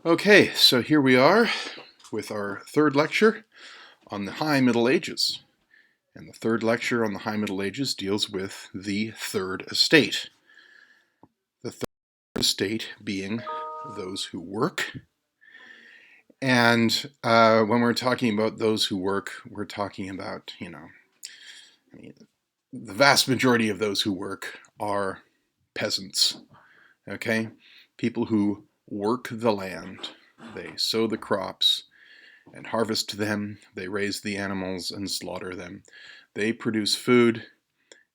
Okay, so here we are with our third lecture on the High Middle Ages. And the third lecture on the High Middle Ages deals with the Third Estate. The Third Estate being those who work. And when we're talking about those who work, we're talking about, the vast majority of those who work are peasants, okay? People who work the land. They sow the crops and harvest them. They raise the animals and slaughter them. They produce food,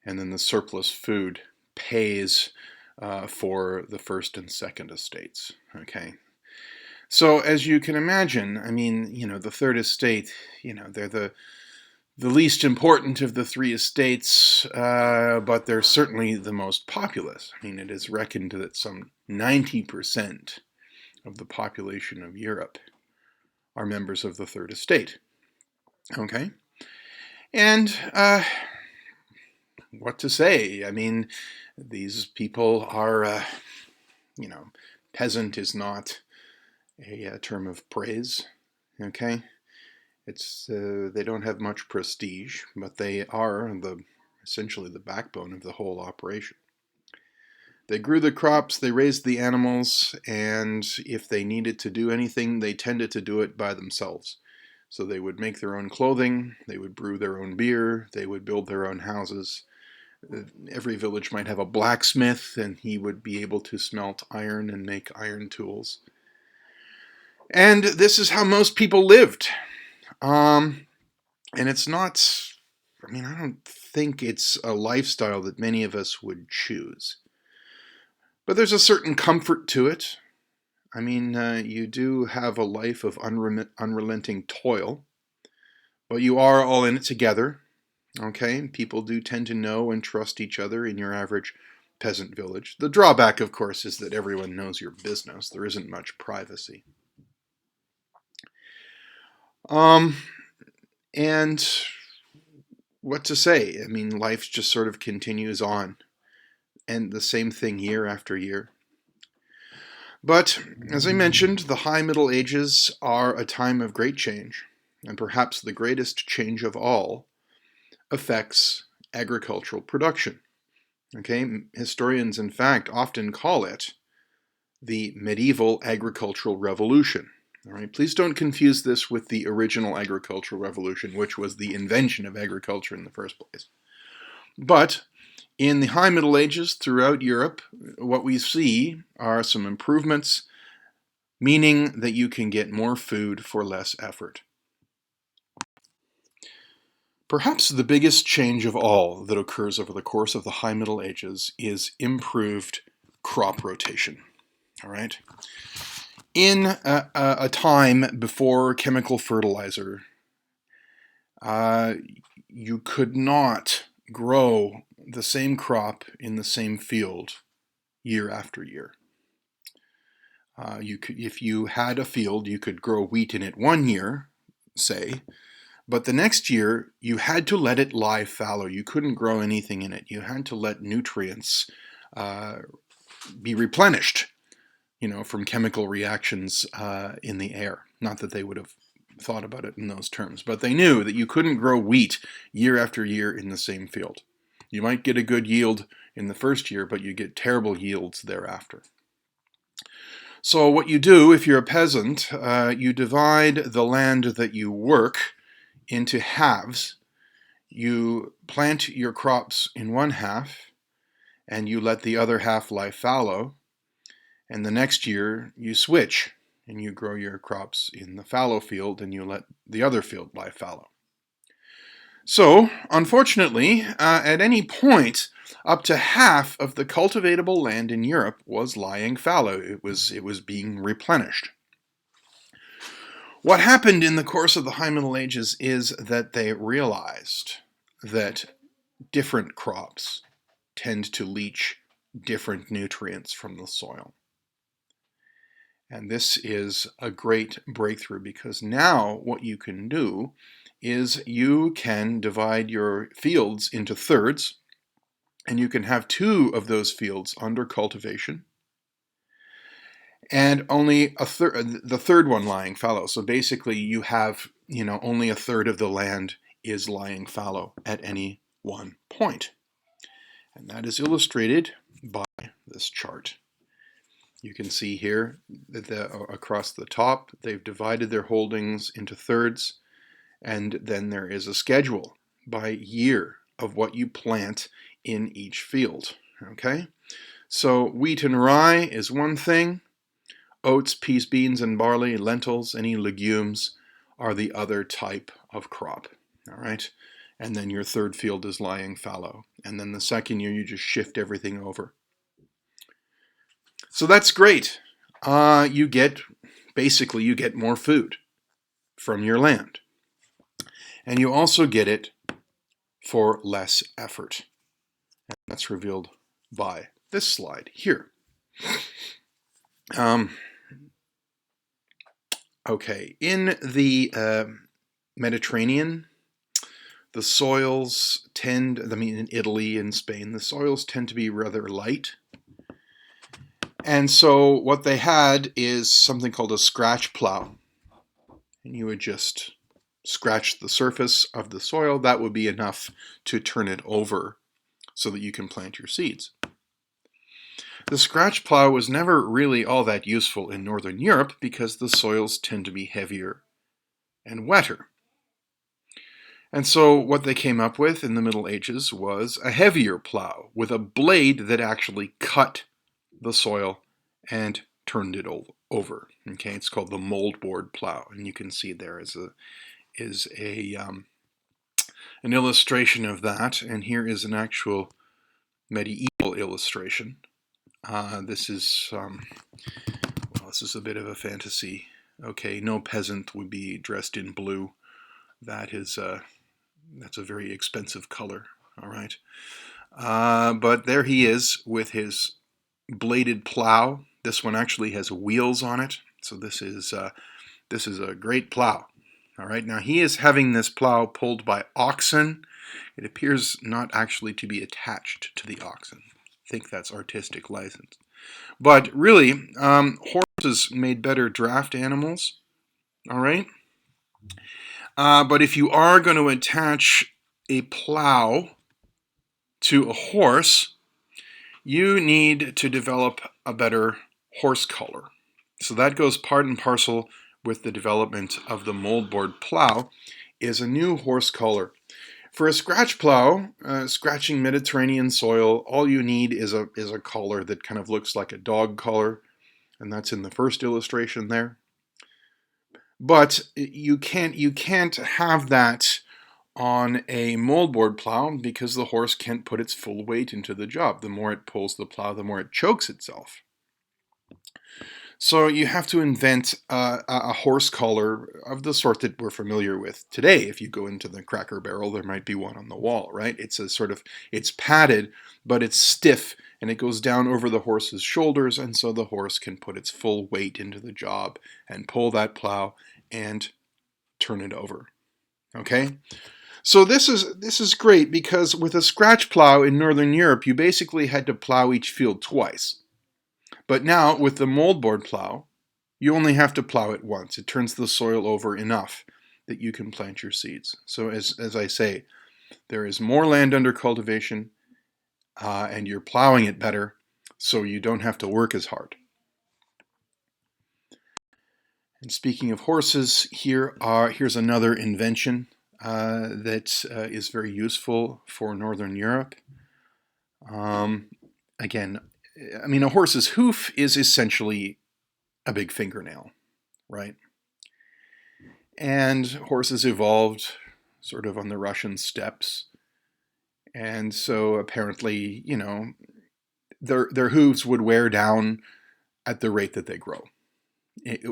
and then the surplus food pays for the first and second estates. Okay. So as you can imagine, the third estate, they're the least important of the three estates, but they're certainly the most populous. It is reckoned that some 90% of the population of Europe are members of the third estate. Okay? And what to say? These people are, peasant is not a term of praise. Okay? It's they don't have much prestige, but they are essentially the backbone of the whole operation. They grew the crops, they raised the animals, and if they needed to do anything, they tended to do it by themselves. So they would make their own clothing, they would brew their own beer, they would build their own houses. Every village might have a blacksmith, and he would be able to smelt iron and make iron tools. And this is how most people lived. And it's not, I don't think it's a lifestyle that many of us would choose. But there's a certain comfort to it. You do have a life of unrelenting toil, but you are all in it together. Okay, people do tend to know and trust each other in your average peasant village. The drawback, of course, is that everyone knows your business. There isn't much privacy. And what to say? Life just sort of continues on, and the same thing year after year. But, as I mentioned, the High Middle Ages are a time of great change, and perhaps the greatest change of all affects agricultural production. Okay, historians, in fact, often call it the medieval agricultural revolution. All right, please don't confuse this with the original agricultural revolution, which was the invention of agriculture in the first place. But in the High Middle Ages throughout Europe, what we see are some improvements, meaning that you can get more food for less effort. Perhaps the biggest change of all that occurs over the course of the High Middle Ages is improved crop rotation. All right? In a time before chemical fertilizer, you could not grow the same crop in the same field year after year. If you had a field, you could grow wheat in it one year, say, but the next year you had to let it lie fallow. You couldn't grow anything in it. You had to let nutrients be replenished, from chemical reactions in the air. Not that they would have thought about it in those terms, but they knew that you couldn't grow wheat year after year in the same field. You might get a good yield in the first year, but you get terrible yields thereafter. So what you do if you're a peasant, you divide the land that you work into halves. You plant your crops in one half, and you let the other half lie fallow. And the next year, you switch, and you grow your crops in the fallow field, and you let the other field lie fallow. So, unfortunately, at any point, up to half of the cultivatable land in Europe was lying fallow. It was being replenished. What happened in the course of the High Middle Ages is that they realized that different crops tend to leach different nutrients from the soil. And this is a great breakthrough because now what you can do is you can divide your fields into thirds, and you can have 2 of those fields under cultivation. and only the third one lying fallow. So basically you have, only a third of the land is lying fallow at any one point. And that is illustrated by this chart. You can see here that across the top, they've divided their holdings into thirds, and then there is a schedule by year of what you plant in each field. Okay? So wheat and rye is one thing. Oats, peas, beans, and barley, lentils, any legumes are the other type of crop. All right? And then your third field is lying fallow. And then the second year, you just shift everything over. So that's great. Basically, you get more food from your land. And you also get it for less effort. And that's revealed by this slide here. Okay, in the Mediterranean, the soils in Italy and Spain, the soils tend to be rather light. And so what they had is something called a scratch plow. And you would just scratch the surface of the soil. That would be enough to turn it over so that you can plant your seeds. The scratch plow was never really all that useful in Northern Europe because the soils tend to be heavier and wetter. And so what they came up with in the Middle Ages was a heavier plow with a blade that actually cut the soil and turned it over. Okay, it's called the moldboard plow, and you can see there is an illustration of that, and here is an actual medieval illustration. This is a bit of a fantasy. Okay, no peasant would be dressed in blue. That's a very expensive color. All right, but there he is with his bladed plow. This one actually has wheels on it, so this is a great plow. All right, now he is having this plow pulled by oxen. It appears not actually to be attached to the oxen. I think that's artistic license. But really, horses made better draft animals. All right, but if you are going to attach a plow to a horse, you need to develop a better horse collar. So that goes part and parcel with the development of the moldboard plow, is a new horse collar. For a scratch plow, scratching Mediterranean soil, all you need is a collar that kind of looks like a dog collar, and that's in the first illustration there. But you can't have that on a moldboard plow because the horse can't put its full weight into the job. The more it pulls the plow, the more it chokes itself. So you have to invent a horse collar of the sort that we're familiar with today. If you go into the Cracker Barrel, there might be one on the wall, right? It's padded, but it's stiff, and it goes down over the horse's shoulders, and so the horse can put its full weight into the job and pull that plow and turn it over. Okay? So this is great because with a scratch plow in Northern Europe, you basically had to plow each field twice. But now, with the moldboard plow, you only have to plow it once. It turns the soil over enough that you can plant your seeds. So as I say, there is more land under cultivation, and you're plowing it better, so you don't have to work as hard. And speaking of horses, here's another invention that is very useful for Northern Europe. Again, I mean, a horse's hoof is essentially a big fingernail, right? And horses evolved sort of on the Russian steppes. And so apparently, their hooves would wear down at the rate that they grow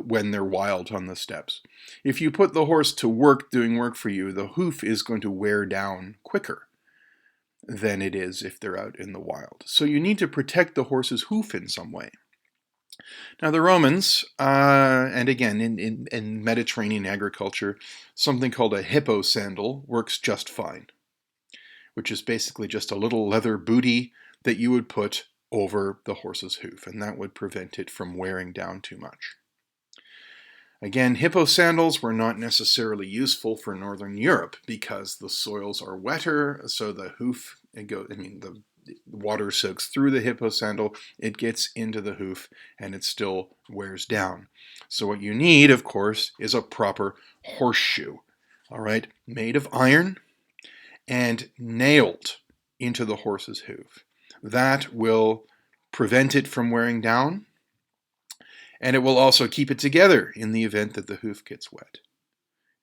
when they're wild on the steppes. If you put the horse to work doing work for you, the hoof is going to wear down quicker than it is if they're out in the wild. So you need to protect the horse's hoof in some way. Now the Romans, and again in Mediterranean agriculture, something called a hippo sandal works just fine, which is basically just a little leather bootie that you would put over the horse's hoof, and that would prevent it from wearing down too much. Again, hippo sandals were not necessarily useful for Northern Europe because the soils are wetter, so the hoof, the water soaks through the hippo sandal, it gets into the hoof, and it still wears down. So what you need, of course, is a proper horseshoe, all right, made of iron and nailed into the horse's hoof. That will prevent it from wearing down, and it will also keep it together in the event that the hoof gets wet.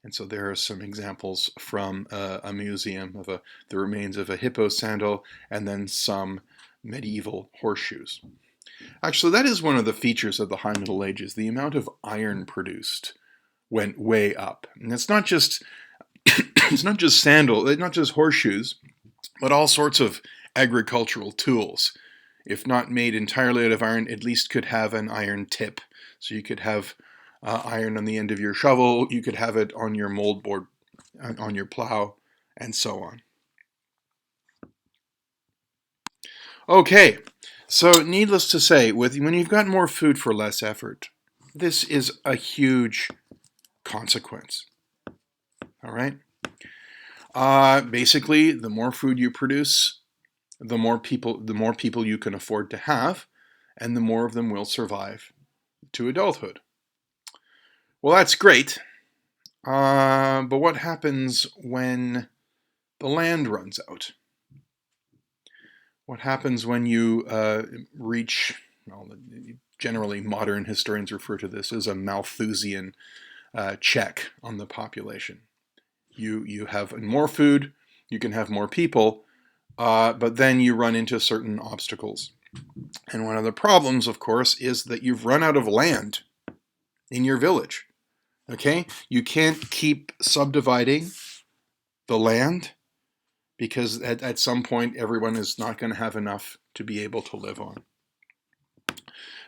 And so there are some examples from a museum of the remains of a hippo sandal and then some medieval horseshoes. Actually, that is one of the features of the High Middle Ages. The amount of iron produced went way up. And it's not just not just horseshoes, but all sorts of agricultural tools. If not made entirely out of iron, at least could have an iron tip. So you could have iron on the end of your shovel, you could have it on your mold board, on your plow, and so on. Okay, so needless to say, when you've got more food for less effort, this is a huge consequence. All right? Basically, the more food you produce, the more people you can afford to have, and the more of them will survive to adulthood. Well, that's great, but what happens when the land runs out? What happens when you reach, well, generally modern historians refer to this as a Malthusian check on the population. You have more food, you can have more people, but then you run into certain obstacles. And one of the problems, of course, is that you've run out of land in your village. Okay? You can't keep subdividing the land because at some point everyone is not going to have enough to be able to live on.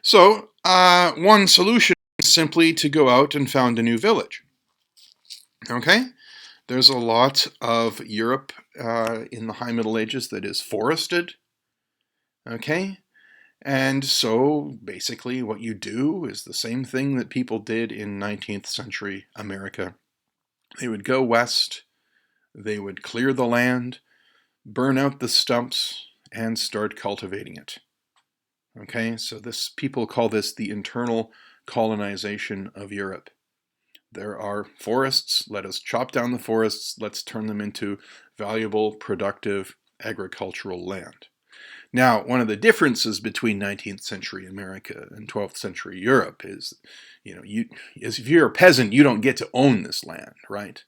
So one solution is simply to go out and found a new village. Okay? There's a lot of Europe in the High Middle Ages that is forested. Okay? And so basically what you do is the same thing that people did in 19th century America. They would go west, they would clear the land, burn out the stumps, and start cultivating it. Okay, so people call this the internal colonization of Europe. There are forests, let us chop down the forests, let's turn them into valuable, productive agricultural land. Now, one of the differences between 19th century America and 12th century Europe is, if you're a peasant, you don't get to own this land, right?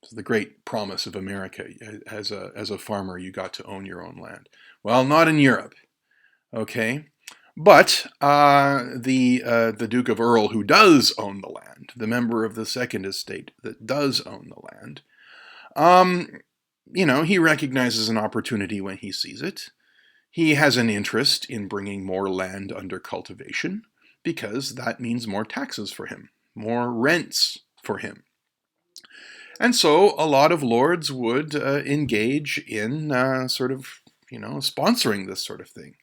It's the great promise of America. As a farmer, you got to own your own land. Well, not in Europe, okay? But the Duke of Earl, who does own the land, the member of the Second Estate that does own the land, he recognizes an opportunity when he sees it. He has an interest in bringing more land under cultivation because that means more taxes for him, more rents for him. And so a lot of lords would engage in sponsoring this sort of thing.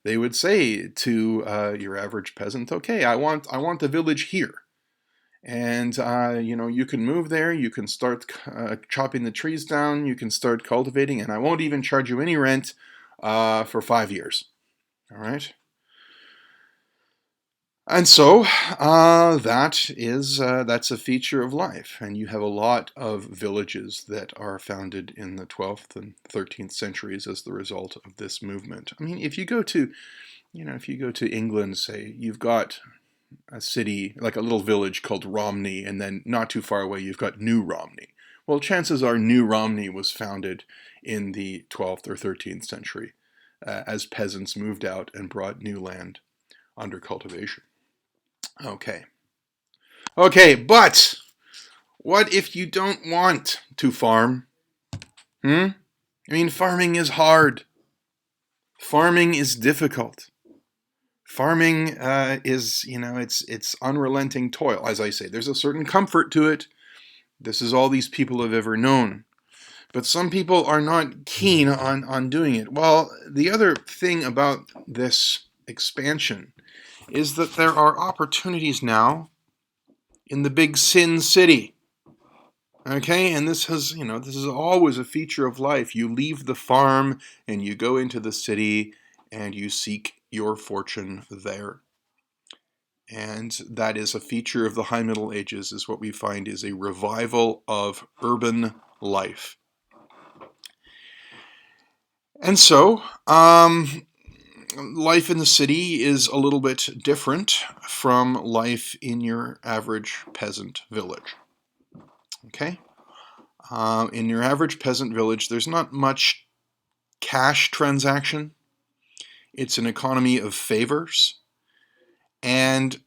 They would say to your average peasant, okay, I want the village here. And, you can move there, you can start chopping the trees down, you can start cultivating, and I won't even charge you any rent for 5 years. All right? And so that's a feature of life. And you have a lot of villages that are founded in the 12th and 13th centuries as the result of this movement. I mean, if you go to England, say, you've got a city, like a little village called Romney, and then not too far away you've got New Romney. Well, chances are New Romney was founded in the 12th or 13th century as peasants moved out and brought new land under cultivation. Okay, but what if you don't want to farm? I mean, farming is hard. Farming is difficult. Farming is, it's unrelenting toil. As I say, there's a certain comfort to it. This is all these people have ever known. But some people are not keen on doing it. Well, the other thing about this expansion is that there are opportunities now in the big sin city. Okay, and this is always a feature of life. You leave the farm and you go into the city and you seek your fortune there. And that is a feature of the High Middle Ages, is what we find is a revival of urban life. And so, life in the city is a little bit different from life in your average peasant village. Okay? In your average peasant village, there's not much cash transaction. It's an economy of favors. And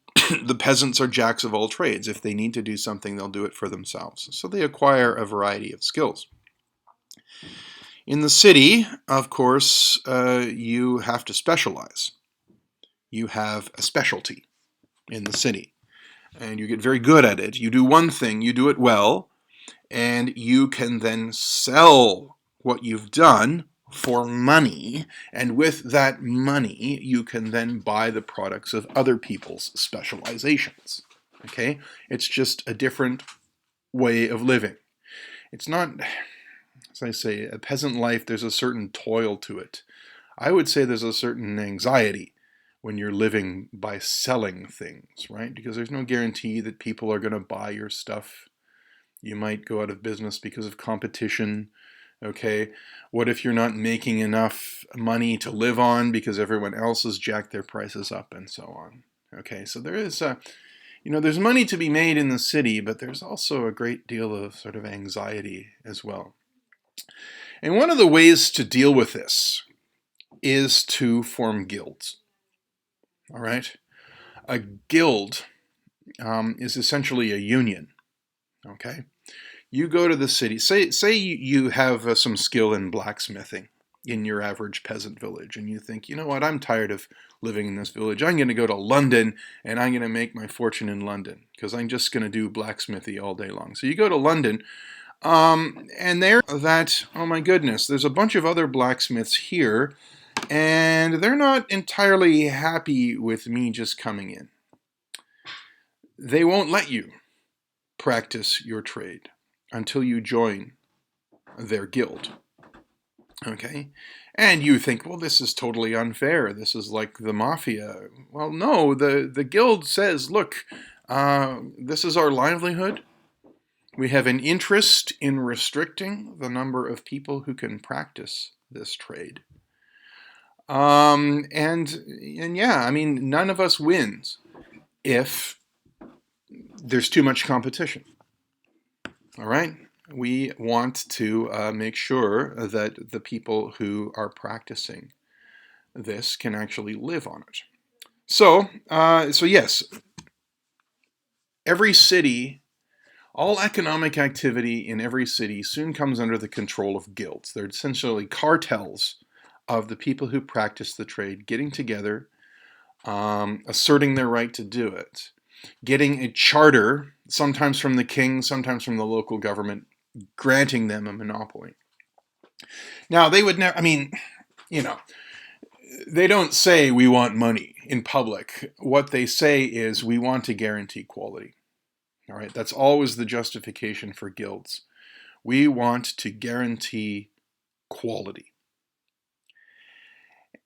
the peasants are jacks of all trades. If they need to do something, they'll do it for themselves. So they acquire a variety of skills. In the city, of course, you have to specialize. You have a specialty in the city, and you get very good at it. You do one thing, you do it well, and you can then sell what you've done for money, and with that money, you can then buy the products of other people's specializations. Okay? It's just a different way of living. It's not, as I say, a peasant life, there's a certain toil to it. I would say there's a certain anxiety when you're living by selling things, right? Because there's no guarantee that people are going to buy your stuff. You might go out of business because of competition. Okay, what if you're not making enough money to live on because everyone else has jacked their prices up and so on? Okay, so there is there's money to be made in the city, but there's also a great deal of sort of anxiety as well. And one of the ways to deal with this is to form guilds. All right, a guild is essentially a union. Okay. You go to the city, say you have some skill in blacksmithing in your average peasant village, and you think, you know what, I'm tired of living in this village. I'm going to go to London, and I'm going to make my fortune in London, because I'm just going to do blacksmithy all day long. So you go to London, and there that, oh my goodness, there's a bunch of other blacksmiths here, and they're not entirely happy with me just coming in. They won't let you practice your trade until you join their guild. Okay? And you think, well, this is totally unfair. This is like the mafia. Well, no, the guild says, look, this is our livelihood. We have an interest in restricting the number of people who can practice this trade. And yeah, I mean, none of us wins if there's too much competition. All right? We want to make sure that the people who are practicing this can actually live on it. So yes, every city, all economic activity in every city soon comes under the control of guilds. They're essentially cartels of the people who practice the trade getting together, asserting their right to do it, getting a charter, sometimes from the king, sometimes from the local government, granting them a monopoly. Now, they would never, they don't say we want money in public. What they say is we want to guarantee quality. All right, that's always the justification for guilds. We want to guarantee quality.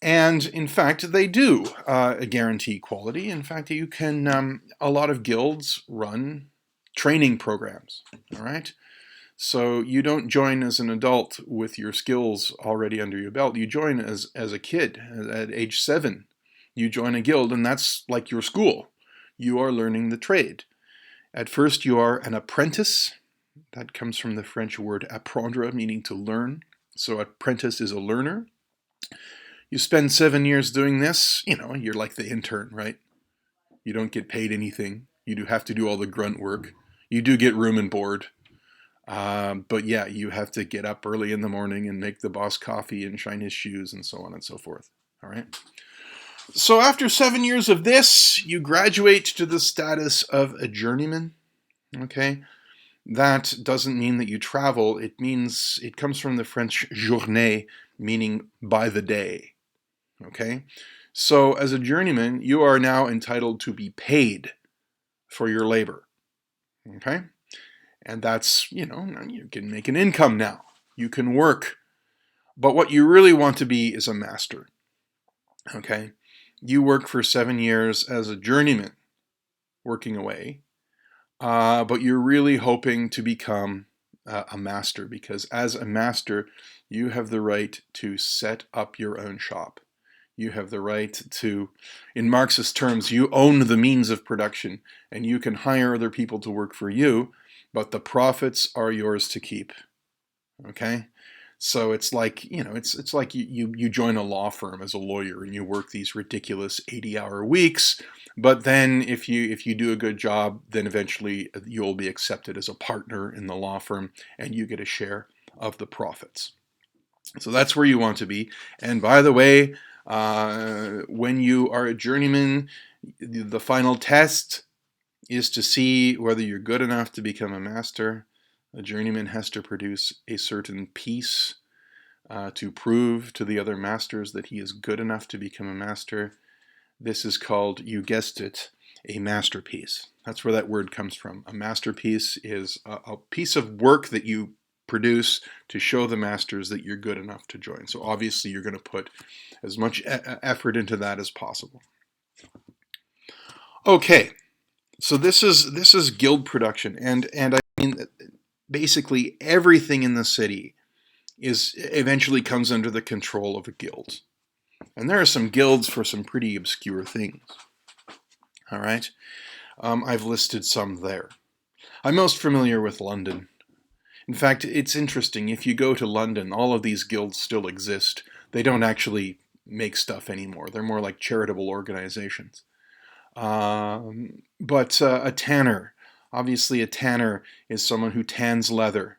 And in fact, they do guarantee quality. In fact, you can, a lot of guilds run training programs, all right? So you don't join as an adult with your skills already under your belt. You join as a kid at age 7. You join a guild, and that's like your school. You are learning the trade. At first, you are an apprentice. That comes from the French word apprendre, meaning to learn. So apprentice is a learner. You spend 7 years doing this, you're like the intern, right? You don't get paid anything. You do have to do all the grunt work. You do get room and board. But yeah, you have to get up early in the morning and make the boss coffee and shine his shoes and so on and so forth. All right. So after 7 years of this, you graduate to the status of a journeyman. Okay. that doesn't mean that you travel. It comes from the French journée, meaning by the day. Okay? So as a journeyman, you are now entitled to be paid for your labor. Okay? And that's, you can make an income now. You can work. But what you really want to be is a master. Okay? You work for 7 years as a journeyman, working away, but you're really hoping to become a master, because as a master, you have the right to set up your own shop. You have the right to, in Marxist terms, you own the means of production, and you can hire other people to work for you, but the profits are yours to keep. Okay? So it's like, it's like you join a law firm as a lawyer and you work these ridiculous 80-hour weeks, but then if you do a good job, then eventually you'll be accepted as a partner in the law firm and you get a share of the profits. So that's where you want to be. And by the way, when you are a journeyman, the final test is to see whether you're good enough to become a master. A journeyman has to produce a certain piece to prove to the other masters that he is good enough to become a master. This is called, you guessed it, a masterpiece. That's where that word comes from. A masterpiece is a piece of work that you produce to show the masters that you're good enough to join. So obviously you're going to put as much effort into that as possible. Okay, so this is guild production, and I mean basically everything in the city is eventually comes under the control of a guild. And there are some guilds for some pretty obscure things. All right, I've listed some there. I'm most familiar with London. In fact, it's interesting. If you go to London, all of these guilds still exist. They don't actually make stuff anymore. They're more like charitable organizations. But a tanner, obviously a tanner is someone who tans leather.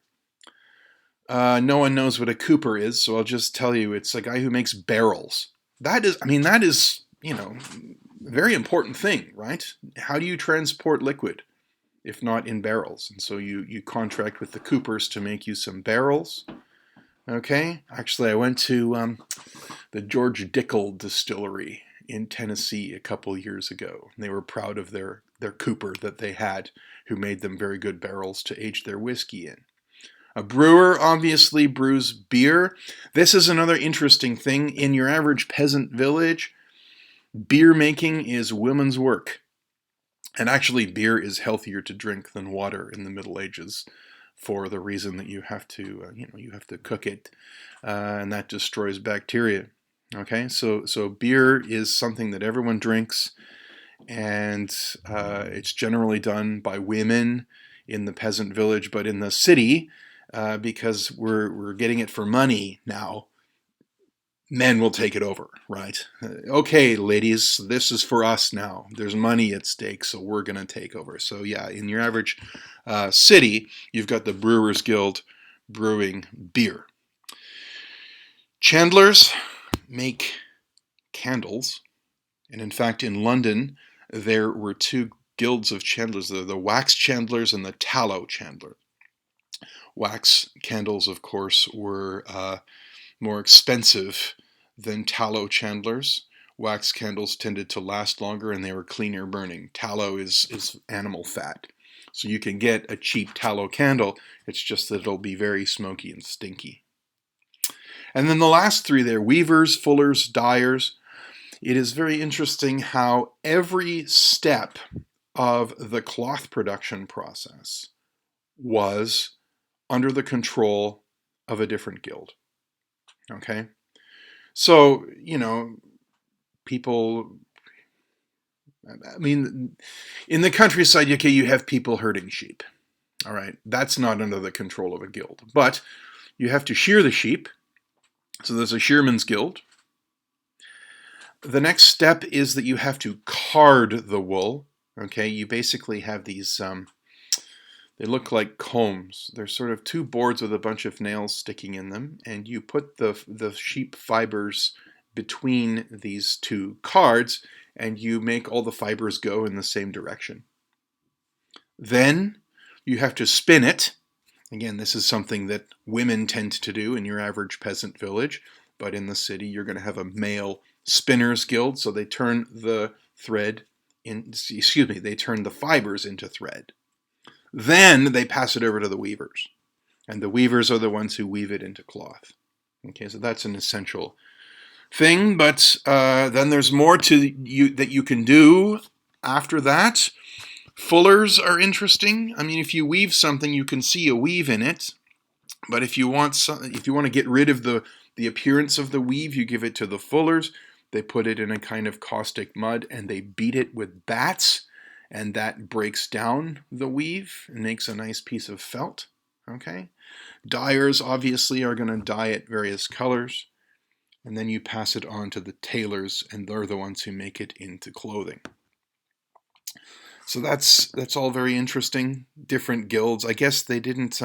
No one knows what a cooper is, so I'll just tell you, it's a guy who makes barrels. That is, a very important thing, right? How do you transport liquid if not in barrels? And so you contract with the coopers to make you some barrels. Okay, actually I went to the George Dickel distillery in Tennessee a couple years ago. They were proud of their cooper that they had, who made them very good barrels to age their whiskey in. A brewer obviously brews beer. This is another interesting thing. In your average peasant village, beer making is women's work. And actually, beer is healthier to drink than water in the Middle Ages, for the reason that you have to, you have to cook it, and that destroys bacteria. Okay, so beer is something that everyone drinks, and it's generally done by women in the peasant village, but in the city, because we're getting it for money now, men will take it over, right? Okay, ladies, this is for us now. There's money at stake, so we're going to take over. So yeah, in your average city, you've got the Brewers Guild brewing beer. Chandlers make candles, and in fact, in London, there were two guilds of chandlers, the wax chandlers and the tallow chandler. Wax candles, of course, were more expensive than tallow chandlers. Wax candles tended to last longer and they were cleaner burning. Tallow is animal fat. So you can get a cheap tallow candle, it's just that it'll be very smoky and stinky. And then the last three there, weavers, fullers, dyers. It is very interesting how every step of the cloth production process was under the control of a different guild. Okay? So, people, in the countryside, okay, you have people herding sheep. All right, that's not under the control of a guild. But you have to shear the sheep. So there's a shearman's guild. The next step is that you have to card the wool. Okay, you basically have these, they look like combs. They're sort of two boards with a bunch of nails sticking in them, and you put the sheep fibers between these two cards, and you make all the fibers go in the same direction. Then You have to spin it. Again, this is something that women tend to do in your average peasant village, but in the city you're going to have a male spinners guild, so they turn the they turn the fibers into thread. Then they pass it over to the weavers, and the weavers are the ones who weave it into cloth. Okay, so that's an essential thing, but then there's more to you that you can do after that. Fullers are interesting. I mean, if you weave something, you can see a weave in it. But if you want to get rid of the appearance of the weave, you give it to the fullers. They put it in a kind of caustic mud and they beat it with bats, and that breaks down the weave and makes a nice piece of felt. Okay? Dyers obviously are going to dye it various colors, and then you pass it on to the tailors, and they're the ones who make it into clothing. So that's all very interesting. Different guilds. I guess they didn't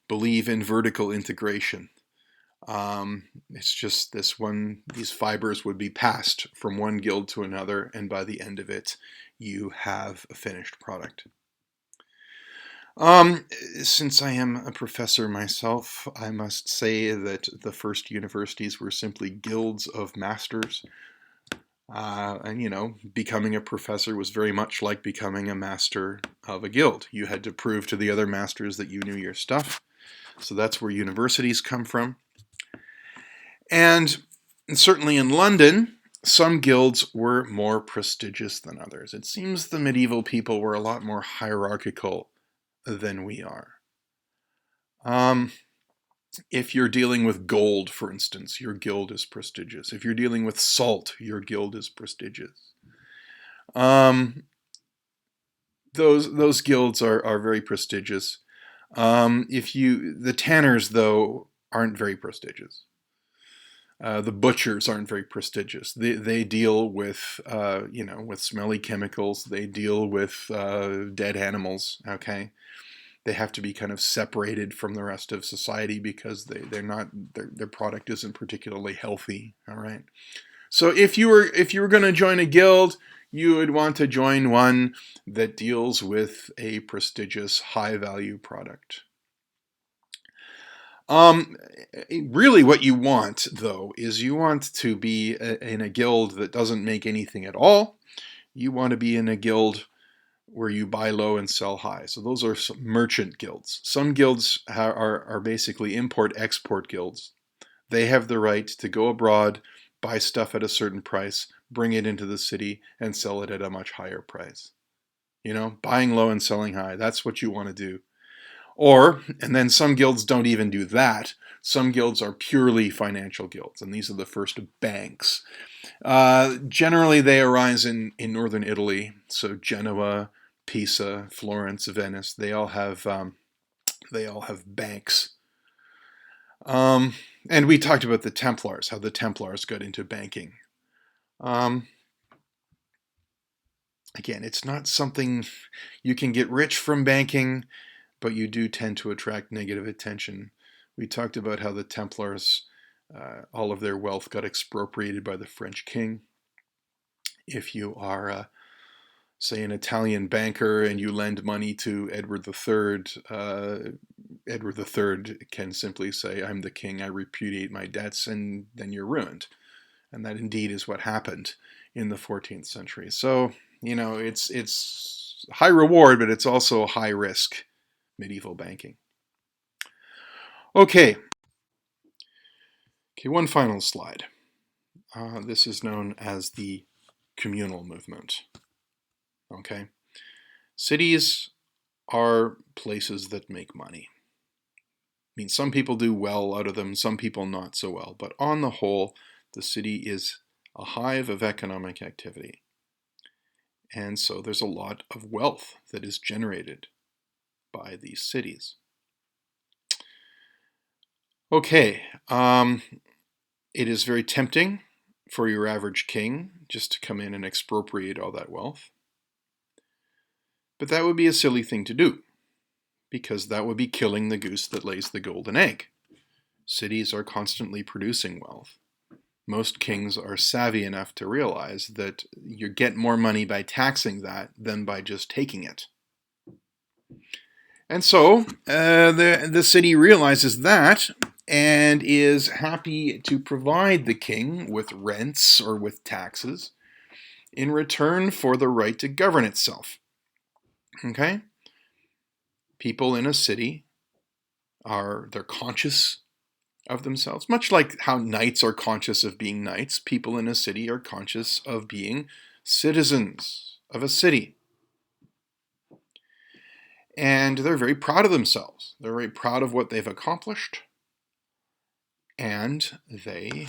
believe in vertical integration. It's just these fibers would be passed from one guild to another, and by the end of it, you have a finished product. Since I am a professor myself, I must say that the first universities were simply guilds of masters. And becoming a professor was very much like becoming a master of a guild. You had to prove to the other masters that you knew your stuff. So that's where universities come from. And certainly in London, some guilds were more prestigious than others. It seems the medieval people were a lot more hierarchical than we are. If you're dealing with gold, for instance, your guild is prestigious. If you're dealing with salt, your guild is prestigious. Those guilds are very prestigious. The tanners, though, aren't very prestigious. The butchers aren't very prestigious. They deal with with smelly chemicals. They deal with dead animals. Okay. They have to be kind of separated from the rest of society because their product isn't particularly healthy. All right. So if you were going to join a guild, you would want to join one that deals with a prestigious, high value product. Really what you want, though, is you want to be in a guild that doesn't make anything at all. You want to be in a guild where you buy low and sell high. So those are some merchant guilds. Some guilds are basically import-export guilds. They have the right to go abroad, buy stuff at a certain price, bring it into the city, and sell it at a much higher price. Buying low and selling high. That's what you want to do. And then some guilds don't even do that. Some guilds are purely financial guilds, and these are the first banks. Generally, they arise in northern Italy, so Genoa, Pisa, Florence, Venice. They all have banks. And we talked about the Templars, how the Templars got into banking. Again, it's not something you can get rich from banking, but you do tend to attract negative attention. We talked about how the Templars, all of their wealth got expropriated by the French king. If you are, say, an Italian banker and you lend money to Edward III, Edward III can simply say, "I'm the king, I repudiate my debts," and then you're ruined. And that indeed is what happened in the 14th century. So, it's high reward, but it's also high risk, medieval banking. Okay, one final slide. This is known as the communal movement. Okay, cities are places that make money. I mean, some people do well out of them, some people not so well, but on the whole, the city is a hive of economic activity. And so there's a lot of wealth that is generated by these cities. Okay, it is very tempting for your average king just to come in and expropriate all that wealth. But that would be a silly thing to do, because that would be killing the goose that lays the golden egg. Cities are constantly producing wealth. Most kings are savvy enough to realize that you get more money by taxing that than by just taking it. And so the city realizes that and is happy to provide the king with rents or with taxes in return for the right to govern itself. Okay? People in a city they're conscious of themselves, much like how knights are conscious of being knights. People in a city are conscious of being citizens of a city. And they're very proud of themselves. They're very proud of what they've accomplished, and they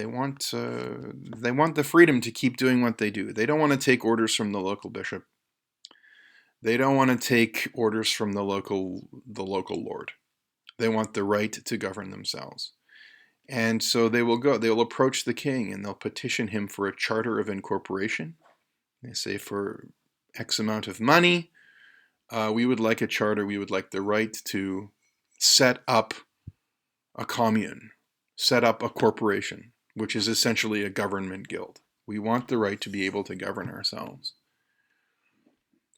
want the freedom to keep doing what they do. They don't want to take orders from the local bishop. They don't want to take orders from the local lord. They want the right to govern themselves. And so they'll approach the king and they'll petition him for a charter of incorporation. They say, for X amount of money, we would like a charter. We would like the right to set up a commune, set up a corporation, which is essentially a government guild. We want the right to be able to govern ourselves.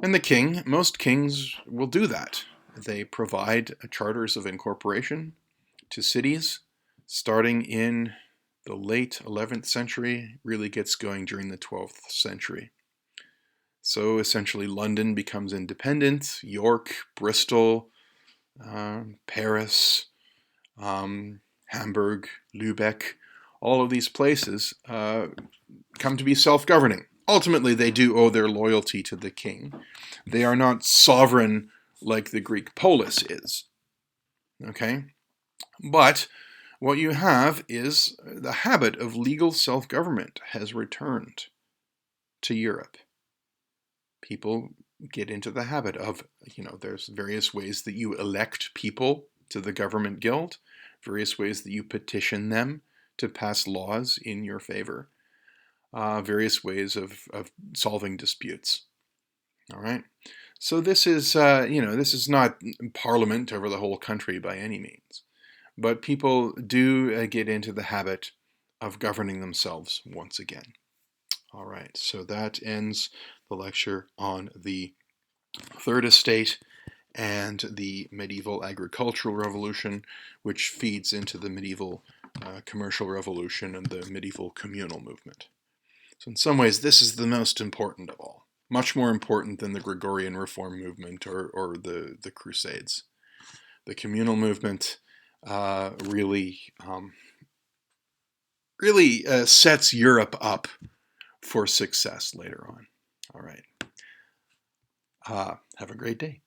And most kings will do that. They provide charters of incorporation to cities starting in the late 11th century, really gets going during the 12th century. So essentially London becomes independent, York, Bristol, Paris, Hamburg, Lübeck, all of these places come to be self-governing. Ultimately, they do owe their loyalty to the king. They are not sovereign like the Greek polis is. Okay? But what you have is the habit of legal self-government has returned to Europe. People get into the habit of, there's various ways that you elect people to the government guild, various ways that you petition them to pass laws in your favor, various ways of solving disputes. All right. So this is, this is not parliament over the whole country by any means, but people do get into the habit of governing themselves once again. All right. So that ends the lecture on the Third Estate and the medieval agricultural revolution, which feeds into the medieval commercial revolution and the medieval communal movement. So in some ways, this is the most important of all, much more important than the Gregorian reform movement or the Crusades. The communal movement really sets Europe up for success later on. All right. Have a great day.